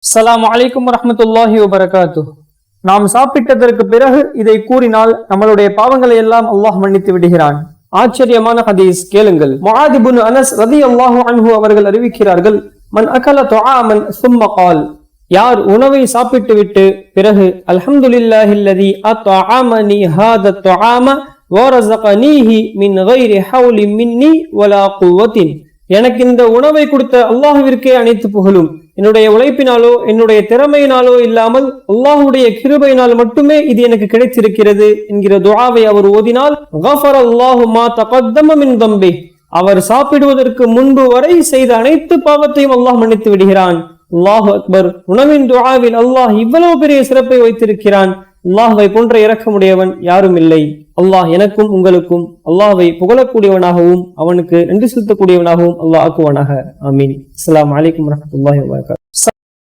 அஸ்ஸலாமு அலைக்கும் வரஹ்மத்துல்லாஹி வபரகாத்துஹ். நாம் சாப்பிட்டதற்கு பிறகு இதை கூறினால் நம்மளுடைய பாவங்களை எல்லாம் அல்லாஹ் மன்னித்து விடுகிறான். ஆச்சரியமான ஹதீஸ் கேளுங்கள். முஆத் இப்னு அனஸ் ரலியல்லாஹு அன்ஹு அவர்கள் அறிவிக்கிறார்கள், மன் அகல துஆமன் சும்ம கால், யார் உணவை சாப்பிட்டு விட்டு பிறகு அல்ஹம்துலில்லாஹில்லதி அத்அமனி ஹாத துஆம வரஸகனீஹி மின் கைரி ஹவ்லி மின்னி வலா குவத்தின், எனக்கு இந்த உணவை கொடுத்த அல்லாஹ்விற்கே அனைத்து புகழும், என்னுடைய உழைப்பினாலோ என்னுடைய திறமையினாலோ இல்லாமல் அல்லாஹ்வுடைய கிருபையினால் மட்டுமே இது எனக்கு கிடைத்திருக்கிறது என்கிற துஆவை அவர் ஓதினால் கஃபரல்லாஹு மா தகத்தம மின் தம்பி, அவர் சாப்பிடுவதற்கு முன்பு வரை செய்த அனைத்து பாவத்தையும் அல்லாஹ் மன்னித்து விடுகிறான். அல்லாஹு அக்பர். உணவின் துஆவில் அல்லாஹ் இவ்வளவு பெரிய சிறப்பை வைத்திருக்கிறான். அல்லாஹ்வை போன்ற இரக்கமுடையவன் யாரும் இல்லை. அல்லாஹ் எனக்கும் உங்களுக்கும் அல்லாஹ்வை புகழக்கூடியவனாகவும் அவனுக்கு நன்றி செலுத்தக்கூடியவனாகவும் அல்லாஹ் ஆக்குவானாக. ஆமீன். அஸ்ஸலாமு அலைக்கும் வரஹ்மத்துல்லாஹி வபரகாத்துஹு.